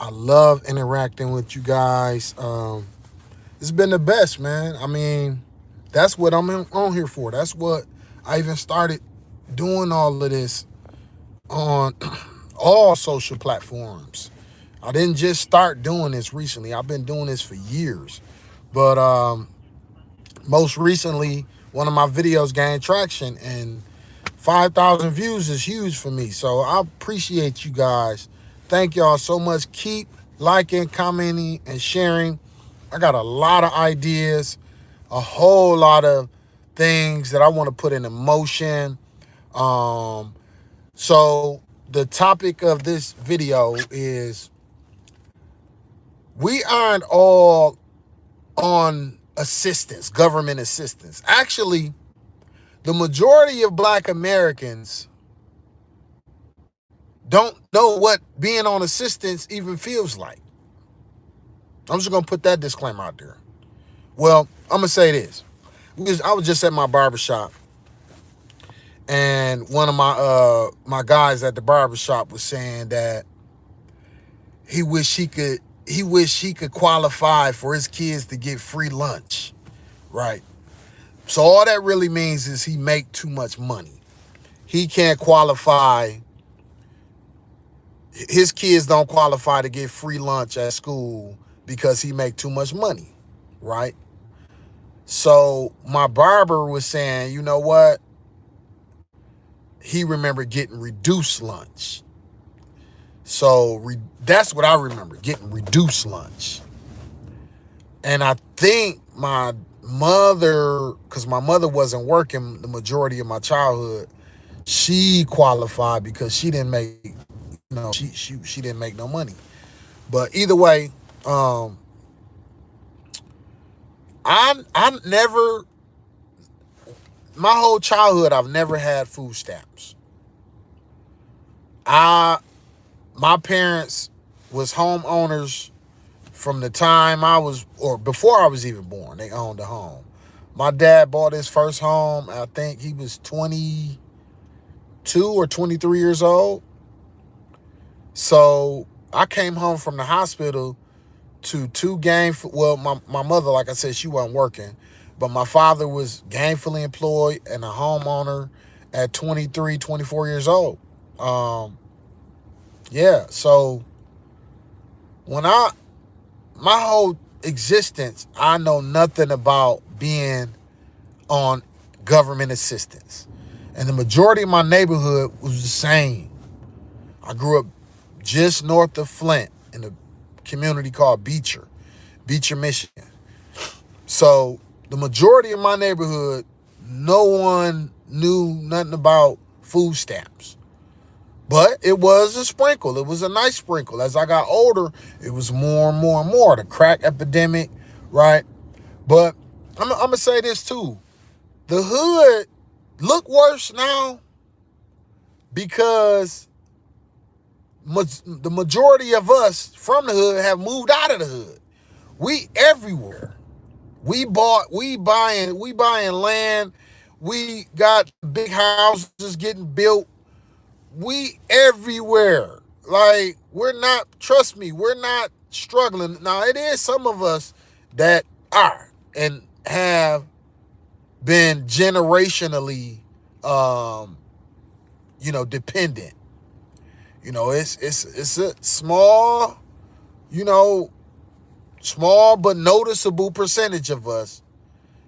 I love interacting with you guys. It's been the best, man. I mean, that's what on here for. That's what I even started doing all of this on all social platforms. I didn't just start doing this recently. I've been doing this for years. But most recently, one of my videos gained traction, and 5,000 views is huge for me. So I appreciate you guys. Thank y'all so much. Keep liking, commenting, and sharing. I got a lot of ideas, a whole lot of things that I want to put into motion. Um, so the topic of this video is we aren't all on assistance, government assistance. Actually, the majority of Black Americans don't know what being on assistance even feels like. I'm just gonna put that disclaimer out there. Well, I'm gonna say this. I was just at my barbershop, and one of my guys at the barbershop was saying that he wish he could qualify for his kids to get free lunch, right? So all that really means is he make too much money. He can't qualify. His kids don't qualify to get free lunch at school because he make too much money, right? So my barber was saying, you know what? He remembered getting reduced lunch. So that's what I remember, getting reduced lunch. And I think my mother, because my mother wasn't working the majority of my childhood, she qualified because she didn't make, she didn't make no money. But either way, um, I never, my whole childhood, I've never had food stamps. I My parents was homeowners from the time I was, or before I was even born. They owned a home. My dad bought his first home. I think he was 22 or 23 years old. So I came home from the hospital to two well, my mother, like I said, she wasn't working, but my father was gainfully employed and a homeowner at 23, 24 years old. Um, yeah, so when my whole existence, I know nothing about being on government assistance. And the majority of my neighborhood was the same. I grew up just north of Flint in a community called Beecher, Michigan. So the majority of my neighborhood, no one knew nothing about food stamps. But it was a sprinkle. It was a nice sprinkle. As I got older, it was more and more and more. The crack epidemic, right? But I'm going to say this too. The hood look worse now because the majority of us from the hood have moved out of the hood. We everywhere. We buying land. We got big houses getting built. We everywhere. Like, trust me, we're not struggling. Now, it is some of us that are and have been generationally, dependent. It's a small, you know, small but noticeable percentage of us,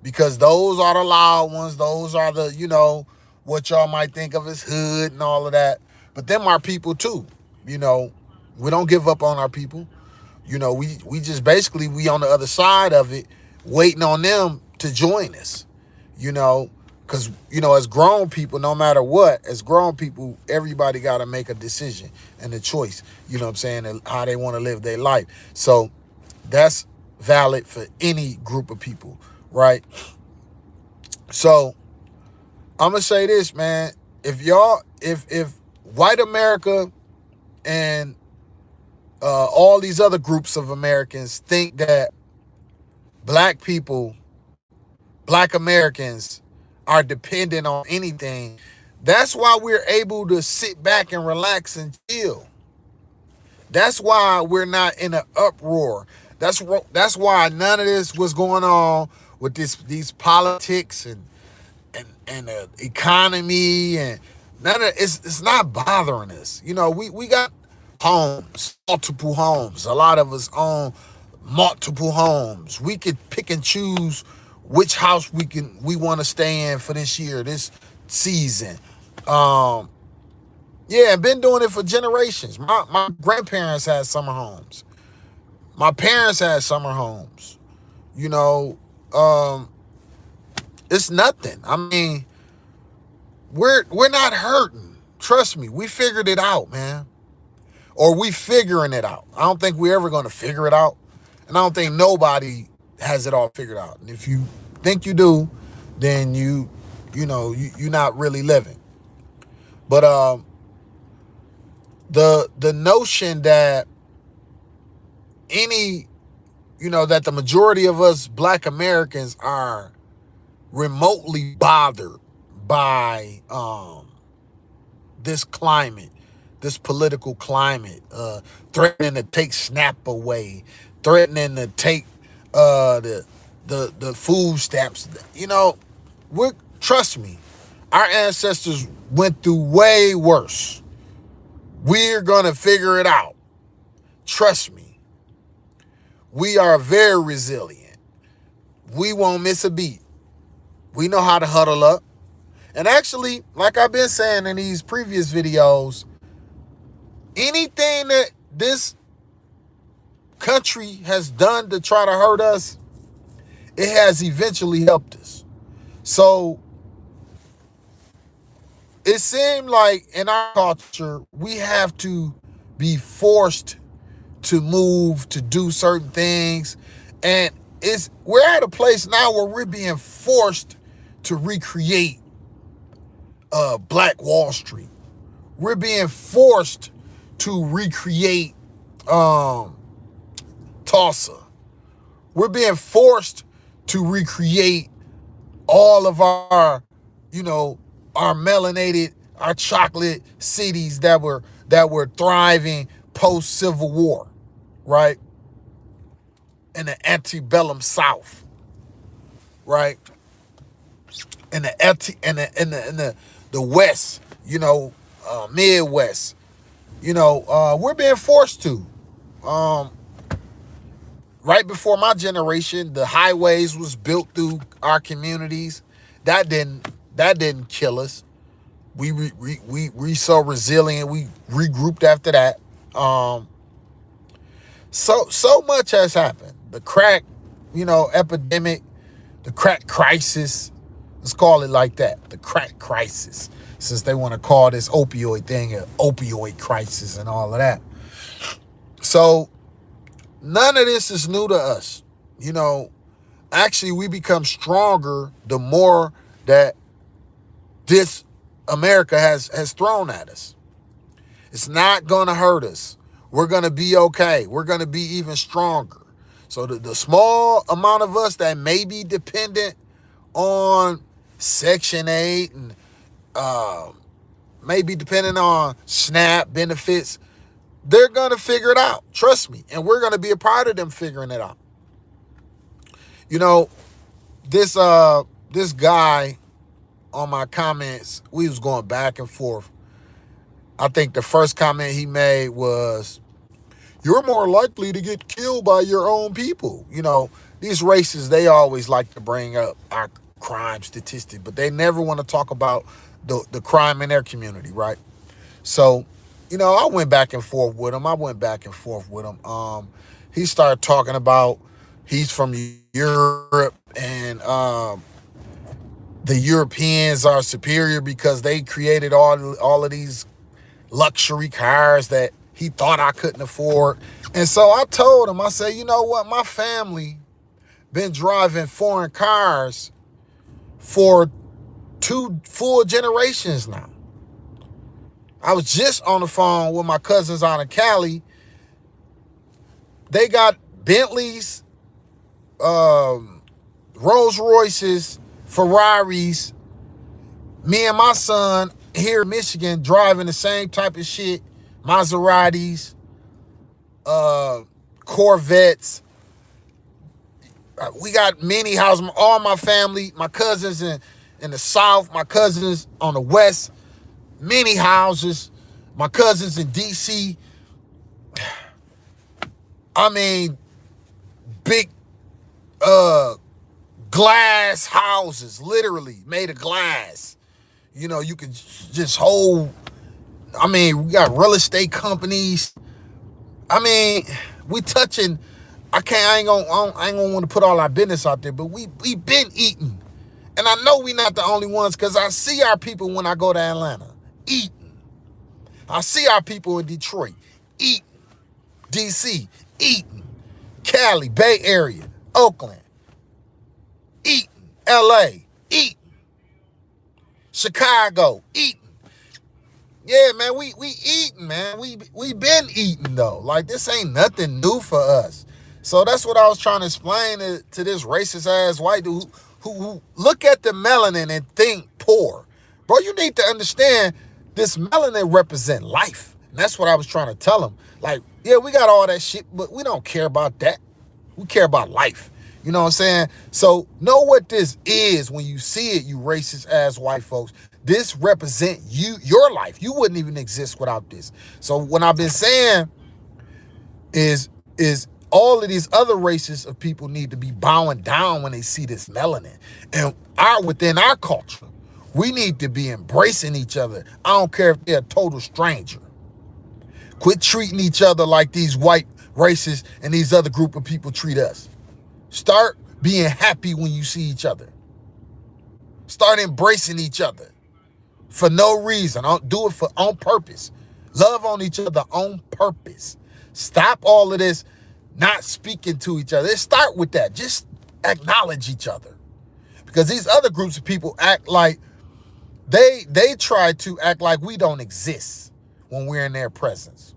because those are the loud ones. Those are the, what y'all might think of as hood and all of that. But them are people too. You know, we don't give up on our people. We just basically, we on the other side of it, waiting on them to join us. Because, as grown people, no matter what, as grown people, everybody got to make a decision and a choice, you know what I'm saying, and how they want to live their life. So that's valid for any group of people, right? So I'm gonna say this, man. If white America and all these other groups of Americans think that black people, black Americans are dependent on anything, that's why we're able to sit back and relax and chill. That's why we're not in an uproar. That's why none of this was going on with these politics and the economy, and none of it's not bothering us. We got homes, multiple homes. A lot of us own multiple homes. We could pick and choose which house we want to stay in for this year, this season. Um, yeah, been doing it for generations. My grandparents had summer homes. My parents had summer homes. You know, um, it's nothing. I mean, we're not hurting. Trust me, we figured it out, man. Or we figuring it out. I don't think we're ever going to figure it out. And I don't think nobody has it all figured out. And if you think you do, then you're not really living. But the notion that any that the majority of us Black Americans are remotely bothered by this climate, this political climate, threatening to take SNAP away, threatening to take the food stamps. Trust me, our ancestors went through way worse. We're gonna figure it out. Trust me. We are very resilient. We won't miss a beat. We know how to huddle up. And actually, like I've been saying in these previous videos, anything that this country has done to try to hurt us, it has eventually helped us. So it seemed like in our culture, we have to be forced to move, to do certain things. And we're at a place now where we're being forced to recreate Black Wall Street. We're being forced to recreate Tulsa. We're being forced to recreate all of our melanated, our chocolate cities that were thriving post Civil War, right? In the antebellum South, right? In the West, Midwest, we're being forced to. Right before my generation, the highways was built through our communities. That didn't kill us. We so resilient. We regrouped after that. So much has happened. The crack, epidemic, the crack crisis. Let's call it like that. The crack crisis, since they want to call this opioid thing an opioid crisis and all of that. So none of this is new to us. Actually, we become stronger the more that this America has thrown at us. It's not going to hurt us. We're going to be okay. We're going to be even stronger. So the small amount of us that may be dependent on Section 8 and maybe depending on SNAP benefits, they're going to figure it out. Trust me. And we're going to be a part of them figuring it out. This guy on my comments, we was going back and forth. I think the first comment he made was, you're more likely to get killed by your own people. These racists, they always like to bring up our crime statistics, but they never want to talk about the crime in their community, right? So, I went back and forth with him. He started talking about he's from Europe and the Europeans are superior because they created all of these luxury cars that he thought I couldn't afford. And so I told him, I said, you know what? My family been driving foreign cars for 2 full generations now. I was just on the phone with my cousins out in Cali. They got Bentleys, Rolls Royces, Ferraris. Me and my son here in Michigan driving the same type of shit, Maseratis. uh, Corvettes. We got many houses. All my family, my cousins in the South, my cousins on the West, many houses. My cousins in D.C. I mean, big glass houses, literally made of glass. You know, you can just hold. I mean, we got real estate companies. I mean, we touching. I ain't gonna want to put all our business out there, but we been eating, and I know we not the only ones because I see our people when I go to Atlanta eating. I see our people in Detroit eating, DC eating, Cali, Bay Area, Oakland eating, LA eating, Chicago eating. Yeah, man, we eating, man. We been eating though. Like this ain't nothing new for us. So that's what I was trying to explain to this racist ass white dude who look at the melanin and think poor. Bro, you need to understand this melanin represent life. And that's what I was trying to tell him. Like, yeah, we got all that shit, but we don't care about that. We care about life. You know what I'm saying? So know what this is when you see it, you racist ass white folks. This represent you, your life. You wouldn't even exist without this. So what I've been saying is all of these other races of people need to be bowing down when they see this melanin. And within our culture, we need to be embracing each other. I don't care if they're a total stranger. Quit treating each other like these white racists and these other group of people treat us. Start being happy when you see each other. Start embracing each other for no reason. Do it on purpose. Love on each other on purpose. Stop all of this not speaking to each other. Start with that. Just acknowledge each other. Because these other groups of people act like they try to act like we don't exist when we're in their presence.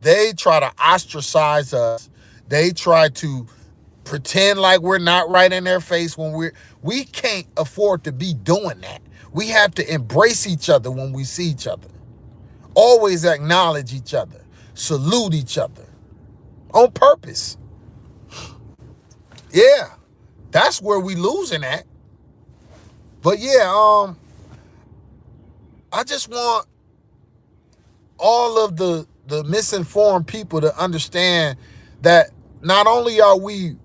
They try to ostracize us. They try to pretend like we're not right in their face when we can't afford to be doing that. We have to embrace each other when we see each other. Always acknowledge each other. Salute each other. On purpose. Yeah. That's where we losing at. But yeah, I just want all of the misinformed people to understand that not only are we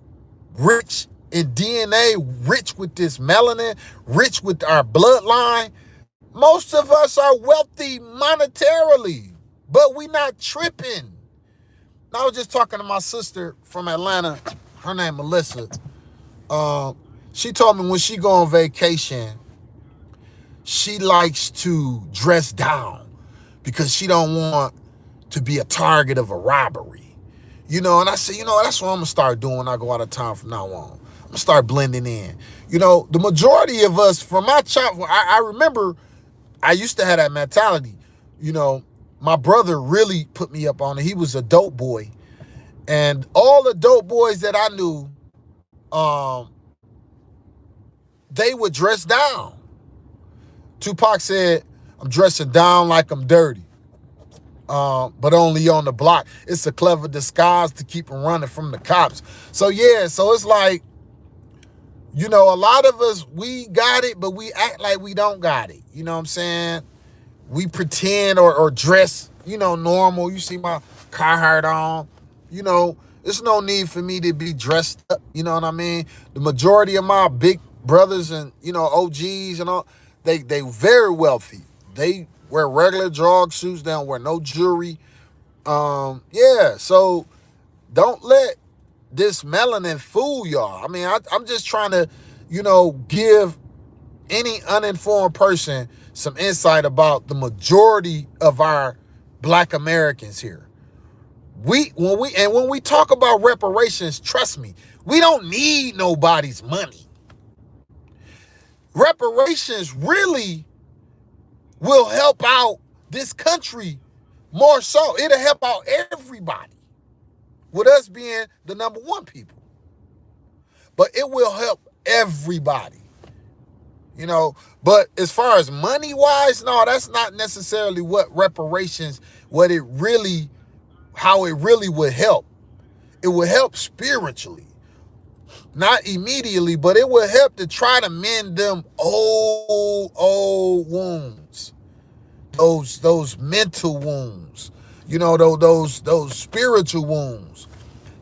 rich in DNA, rich with this melanin, rich with our bloodline, most of us are wealthy monetarily, but we not tripping. I was just talking to my sister from Atlanta, her name Melissa. She told me when she go on vacation, she likes to dress down because she don't want to be a target of a robbery. You know, and I said, you know, that's what I'm going to start doing when I go out of town from now on. I'm going to start blending in. You know, the majority of us, from my childhood, I remember I used to have that mentality. You know, my brother really put me up on it. He was a dope boy. And all the dope boys that I knew, they would dress down. Tupac said, I'm dressing down like I'm dirty. But only on the block. It's a clever disguise to keep them running from the cops. So yeah, so it's like, you know, a lot of us, we got it, but we act like we don't got it. You know what I'm saying? We pretend or dress, you know, normal. You see my Carhartt on. You know, there's no need for me to be dressed up. You know what I mean? The majority of my big brothers and, you know, OGs and all, they very wealthy. They wear regular jog suits. They don't wear no jewelry. Yeah, so don't let this melanin fool y'all. I mean, I'm just trying to, you know, give any uninformed person some insight about the majority of our Black Americans here. When we talk about reparations, trust me, we don't need nobody's money. Reparations really will help out this country more so. It'll help out everybody, with us being the number one people. But it will help everybody, you know. But as far as money-wise, no, that's not necessarily what reparations, what it really, how it really would help. It would help spiritually. Not immediately, but it will help to try to mend them old wounds. Those mental wounds. You know, those spiritual wounds.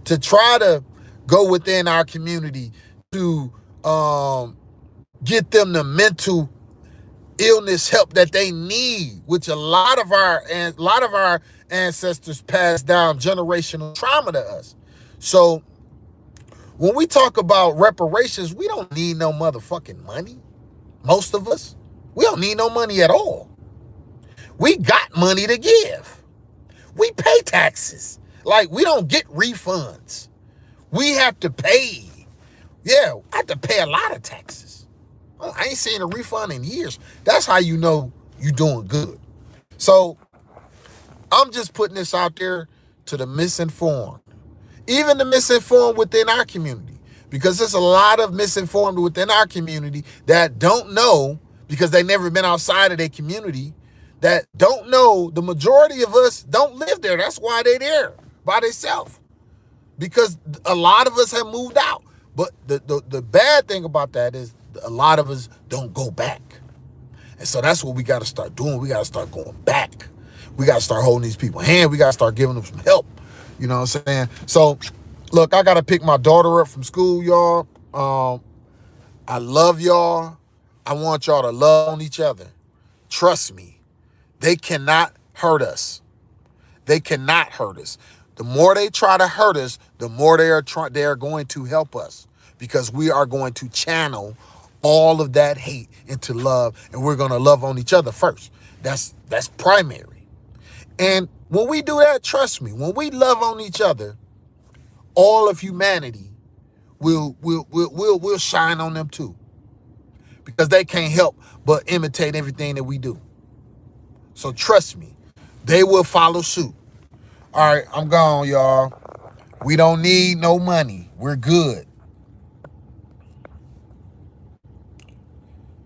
To try to go within our community to get them the mental illness help that they need, which a lot of our ancestors passed down generational trauma to us. So when we talk about reparations, we don't need no motherfucking money. Most of us, we don't need no money at all. We got money to give. We pay taxes. Like, we don't get refunds. We have to pay. Yeah, I have to pay a lot of taxes. Oh, I ain't seen a refund in years. That's how you know you're doing good. So I'm just putting this out there to the misinformed. Even the misinformed within our community. Because there's a lot of misinformed within our community that don't know, because they never been outside of their community, that don't know the majority of us don't live there. That's why they there by themselves. Because a lot of us have moved out. But the bad thing about that is a lot of us don't go back. And so that's what we got to start doing. We got to start going back. We got to start holding these people hand. We got to start giving them some help. You know what I'm saying? So, look, I got to pick my daughter up from school, y'all. I love y'all. I want y'all to love on each other. Trust me. They cannot hurt us. They cannot hurt us. The more they try to hurt us, the more they are going to help us, because we are going to channel all of that hate into love, and we're going to love on each other first. That's primary. And when we do that, trust me, when we love on each other, all of humanity will shine on them too, because they can't help but imitate everything that we do. So trust me, they will follow suit. All right, I'm gone, y'all. We don't need no money. We're good.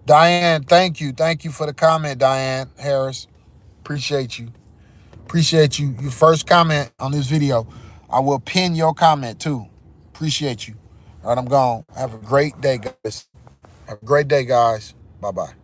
Diane, thank you. Thank you for the comment, Diane Harris. Appreciate you. Appreciate you. Your first comment on this video. I will pin your comment too. Appreciate you. All right, I'm gone. Have a great day, guys. Have a great day, guys. Bye-bye.